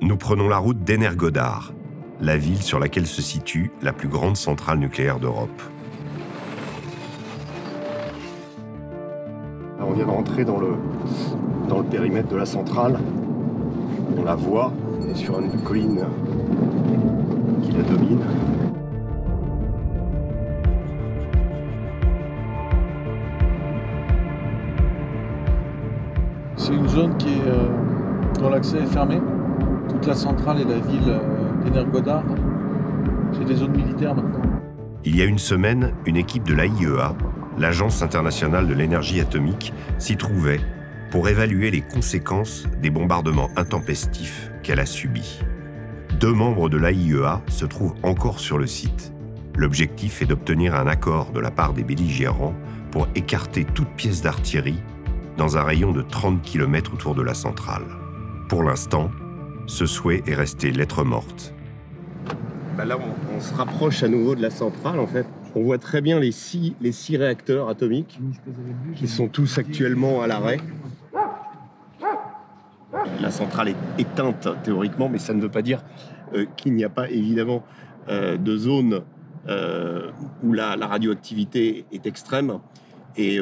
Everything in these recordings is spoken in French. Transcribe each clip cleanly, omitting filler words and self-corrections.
Nous prenons la route d'Energodar, la ville sur laquelle se situe la plus grande centrale nucléaire d'Europe. On vient de rentrer dans le périmètre de la centrale. On la voit, on est sur une colline qui la domine. C'est une zone dont l'accès est fermé. Toute la centrale et la ville d'Energodar, c'est des zones militaires maintenant. Il y a une semaine, une équipe de l'AIEA, l'Agence internationale de l'énergie atomique, s'y trouvait pour évaluer les conséquences des bombardements intempestifs qu'elle a subis. 2 membres de l'AIEA se trouvent encore sur le site. L'objectif est d'obtenir un accord de la part des belligérants pour écarter toute pièce d'artillerie dans un rayon de 30 km autour de la centrale. Pour l'instant, ce souhait est resté lettre morte. Là, on se rapproche à nouveau de la centrale, en fait. On voit très bien les six réacteurs atomiques qui sont tous actuellement à l'arrêt. La centrale est éteinte théoriquement, mais ça ne veut pas dire qu'il n'y a pas évidemment de zone où la radioactivité est extrême. Et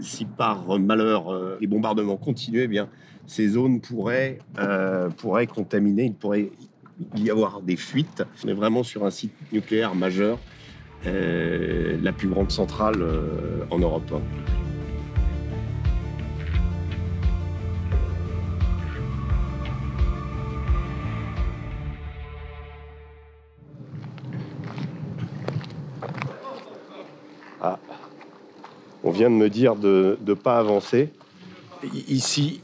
si par malheur les bombardements continuaient, eh bien, ces zones pourraient contaminer, il pourrait y avoir des fuites. On est vraiment sur un site nucléaire majeur, la plus grande centrale en Europe. Ah. On vient de me dire de ne pas avancer. Ici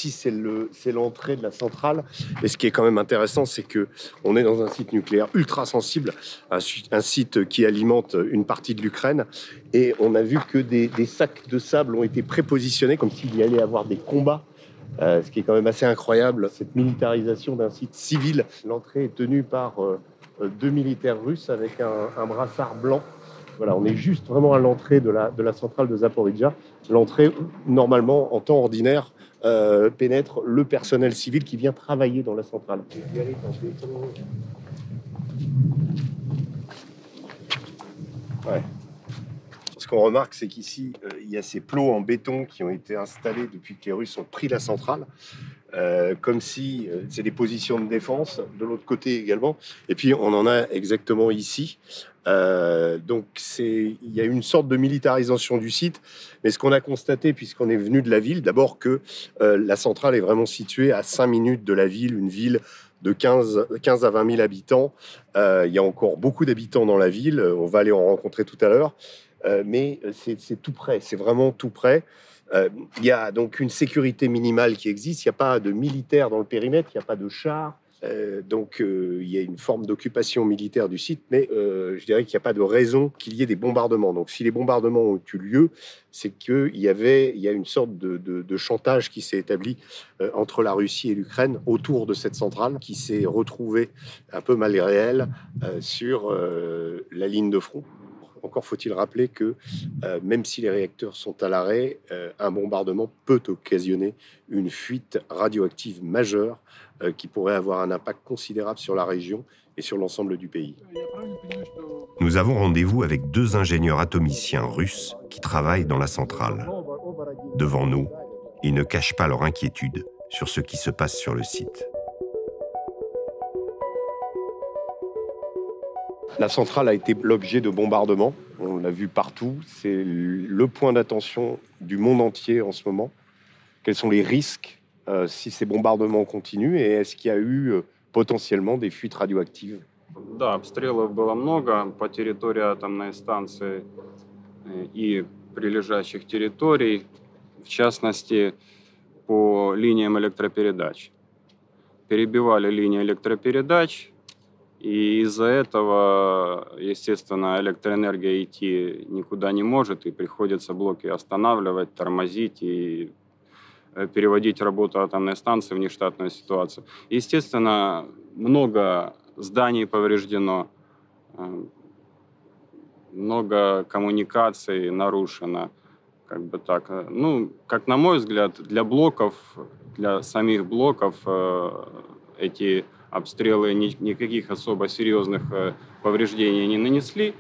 c'est l'entrée de la centrale. Et ce qui est quand même intéressant, c'est qu'on est dans un site nucléaire ultra sensible, un site qui alimente une partie de l'Ukraine. Et on a vu que des sacs de sable ont été prépositionnés, comme s'il y allait avoir des combats. Ce qui est quand même assez incroyable, cette militarisation d'un site civil. L'entrée est tenue par 2 militaires russes avec un brassard blanc. Voilà, on est juste vraiment à l'entrée de la centrale de Zaporizhzhia. L'entrée, normalement, en temps ordinaire, pénètre le personnel civil qui vient travailler dans la centrale. Ouais. Ce qu'on remarque, c'est qu'ici, il y a ces plots en béton qui ont été installés depuis que les Russes ont pris la centrale. Comme si c'est des positions de défense, de l'autre côté également. Et puis, on en a exactement ici. Donc, il y a une sorte de militarisation du site. Mais ce qu'on a constaté, puisqu'on est venu de la ville, d'abord que la centrale est vraiment située à 5 minutes de la ville, une ville de 15 à 20 000 habitants. Il y a encore beaucoup d'habitants dans la ville. On va aller en rencontrer tout à l'heure. Mais c'est tout près, c'est vraiment tout près. Il y a donc une sécurité minimale qui existe. Il n'y a pas de militaires dans le périmètre, il n'y a pas de chars. Donc il y a une forme d'occupation militaire du site, mais je dirais qu'il n'y a pas de raison qu'il y ait des bombardements. Donc si les bombardements ont eu lieu, c'est qu'il y a une sorte de chantage qui s'est établi entre la Russie et l'Ukraine autour de cette centrale, qui s'est retrouvée un peu malgré elle sur la ligne de front. Encore faut-il rappeler que même si les réacteurs sont à l'arrêt, un bombardement peut occasionner une fuite radioactive majeure qui pourrait avoir un impact considérable sur la région et sur l'ensemble du pays. Nous avons rendez-vous avec 2 ingénieurs atomiciens russes qui travaillent dans la centrale. Devant nous, ils ne cachent pas leur inquiétude sur ce qui se passe sur le site. La centrale a été l'objet de bombardements. On l'a vu partout. C'est le point d'attention du monde entier en ce moment. Quels sont les risques si ces bombardements continuent et est-ce qu'il y a eu potentiellement des fuites radioactives? Да, обстрелов было много по территории атомной станции и прилежащих территорий, в частности, по линиям электропередач. Перебивали линии электропередач, и из-за этого, естественно, электроэнергия идти никуда не может, и приходится блоки останавливать, тормозить и переводить работу атомной станции в нештатную ситуацию. Естественно, много зданий повреждено, много коммуникаций нарушено. Как бы так. Ну, как на мой взгляд, для блоков, для самих блоков эти обстрелы никаких особо серьезных повреждений не нанесли.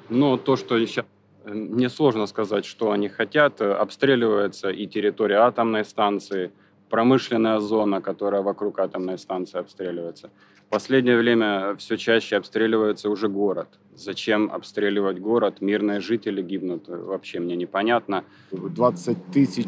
Но то, что сейчас мне сложно сказать, что они хотят, обстреливается и территория атомной станции, промышленная зона, которая вокруг атомной станции обстреливается. В последнее время все чаще обстреливается уже город. Зачем обстреливать город? Мирные жители гибнут. Вообще мне непонятно. 20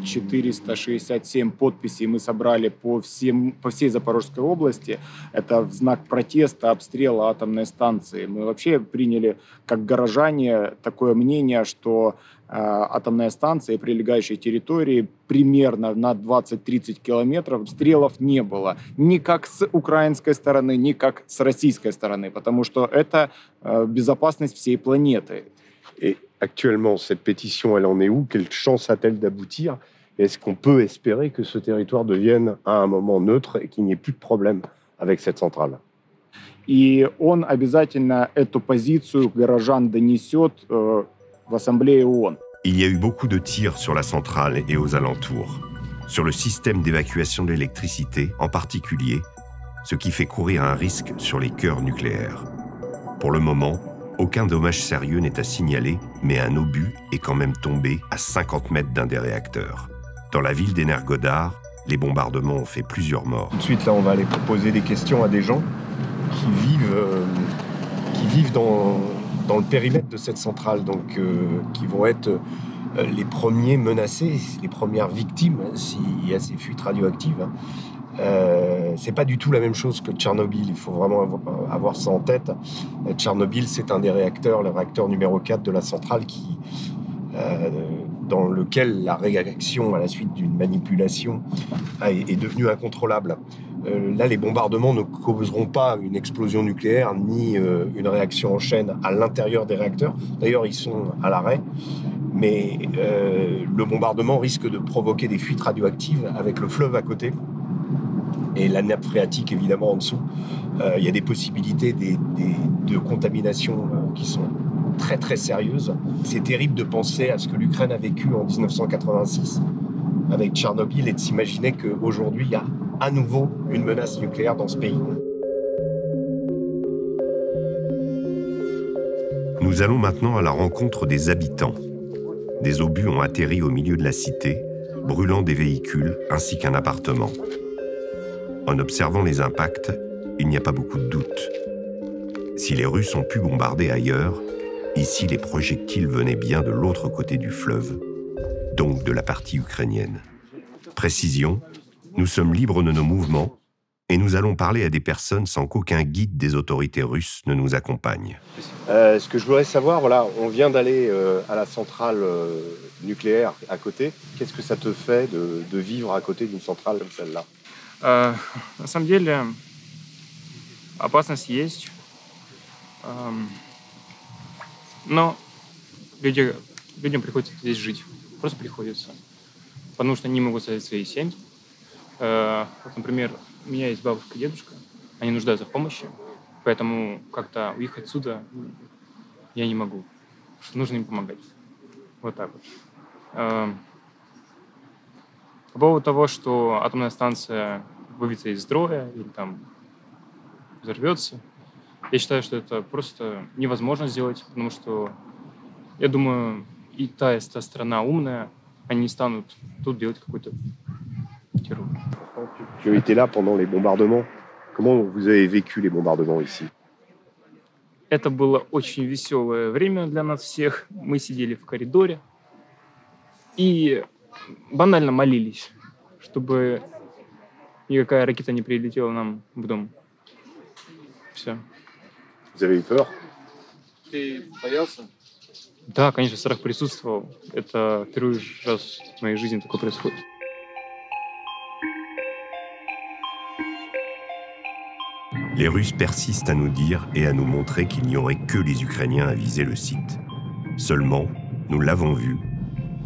467 подписей мы собрали по всей Запорожской области. Это в знак протеста обстрела атомной станции. Мы вообще приняли, как горожане, такое мнение, что атомная станция и прилегающие территории примерно на 20-30 километров обстрелов не было. Ни как с украинской стороны, ни как с российской stороны, потому что это безопасность всей планеты. Et actuellement, cette pétition, elle en est où? Quelle chance a-t-elle d'aboutir? Est-ce qu'on peut espérer que ce territoire devienne à un moment neutre et qu'il n'y ait plus de problème avec cette centrale? И он обязательно эту позицию горожан донесет в Ассамблее ООН. Il y a eu beaucoup de tirs sur la centrale et aux alentours, sur le système d'évacuation de l'électricité en particulier, ce qui fait courir un risque sur les cœurs nucléaires. Pour le moment, aucun dommage sérieux n'est à signaler, mais un obus est quand même tombé à 50 mètres d'un des réacteurs. Dans la ville d'Energodar, les bombardements ont fait plusieurs morts. Tout de suite, là, on va aller poser des questions à des gens qui vivent dans le périmètre de cette centrale, donc qui vont être les premiers menacés, les premières victimes s'il y a ces fuites radioactives. C'est pas du tout la même chose que Tchernobyl, il faut vraiment avoir ça en tête. Tchernobyl, c'est un des réacteurs, le réacteur numéro 4 de la centrale dans lequel la réaction à la suite d'une manipulation est devenue incontrôlable. Là, les bombardements ne causeront pas une explosion nucléaire ni une réaction en chaîne à l'intérieur des réacteurs. D'ailleurs, ils sont à l'arrêt. Mais le bombardement risque de provoquer des fuites radioactives avec le fleuve à côté et la nappe phréatique, évidemment, en dessous. Il y a des possibilités de contamination qui sont très, très sérieuses. C'est terrible de penser à ce que l'Ukraine a vécu en 1986 avec Tchernobyl et de s'imaginer qu'aujourd'hui, il y a à nouveau une menace nucléaire dans ce pays. Nous allons maintenant à la rencontre des habitants. Des obus ont atterri au milieu de la cité, brûlant des véhicules ainsi qu'un appartement. En observant les impacts, il n'y a pas beaucoup de doute. Si les Russes ont pu bombarder ailleurs, ici les projectiles venaient bien de l'autre côté du fleuve, donc de la partie ukrainienne. Précision, nous sommes libres de nos mouvements et nous allons parler à des personnes sans qu'aucun guide des autorités russes ne nous accompagne. Ce que je voudrais savoir, voilà, on vient d'aller à la centrale nucléaire à côté. Qu'est-ce que ça te fait de vivre à côté d'une centrale comme celle-là? На самом деле опасность есть, но людям приходится здесь жить, просто приходится, потому что они могут создать свои семьи. Вот, например, у меня есть бабушка и дедушка, они нуждаются в помощи, поэтому как-то уехать отсюда я не могу, потому что нужно им помогать. Вот так вот. По поводу того, что атомная станция выведется из строя или там взорвется, я считаю, что это просто невозможно сделать, потому что, я думаю, и та страна умная, они не станут тут делать какой-то террор. Tu as été là pendant les bombardements. Comment vous avez vécu les bombardements ici? Это было очень веселое время для нас всех. Мы сидели в коридоре и банально молились, чтобы никакая ракета не прилетела нам в дом. Все. Vous avez eu peur? Ты боялся? Да, конечно, страх присутствовал. Это второй раз в моей жизни такое происходит. Les Russes persistent à nous dire et à nous montrer qu'il n'y aurait que les Ukrainiens à viser le site. Seulement, nous l'avons vu,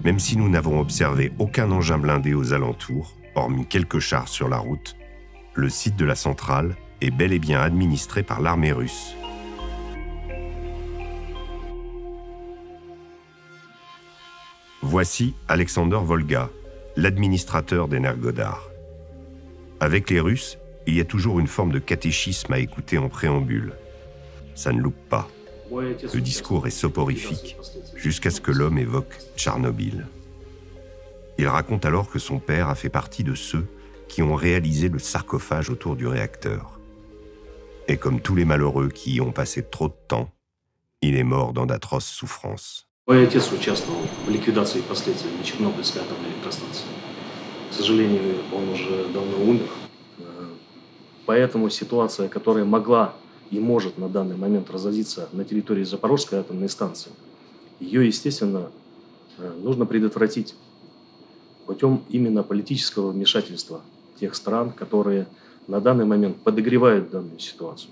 même si nous n'avons observé aucun engin blindé aux alentours, hormis quelques chars sur la route, le site de la centrale est bel et bien administré par l'armée russe. Voici Alexander Volga, l'administrateur d'Energodar. Avec les Russes, il y a toujours une forme de catéchisme à écouter en préambule. Ça ne loupe pas. Le discours est soporifique, jusqu'à ce que l'homme évoque Tchernobyl. Il raconte alors que son père a fait partie de ceux qui ont réalisé le sarcophage autour du réacteur. Et comme tous les malheureux qui y ont passé trop de temps, il est mort dans d'atroces souffrances. Мой отец участвовал в ликвидации последствий Чернобыльской атомной электростанции. К сожалению, он уже давно умер. Поэтому ситуация, которая могла и может на данный момент разразиться на территории Запорожской атомной станции, ее, естественно, нужно предотвратить путем именно политического вмешательства тех стран, которые на данный момент подогревают данную ситуацию.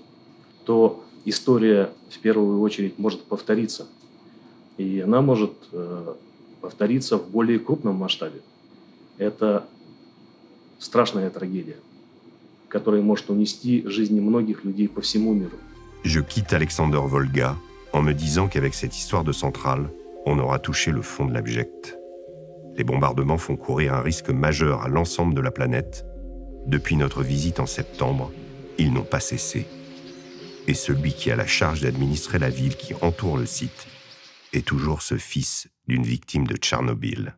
То история в первую очередь может повториться. И она может повториться в более крупном масштабе. Это страшная трагédie, которая может унести жизни многих людей по всему миру. Je quitte Alexander Volga en me disant qu'avec cette histoire de centrale, on aura touché le fond de l'abject. Les bombardements font courir un risque majeur à l'ensemble de la planète. Depuis notre visite en septembre, ils n'ont pas cessé. Et celui qui a la charge d'administrer la ville qui entoure le site est toujours ce fils d'une victime de Tchernobyl.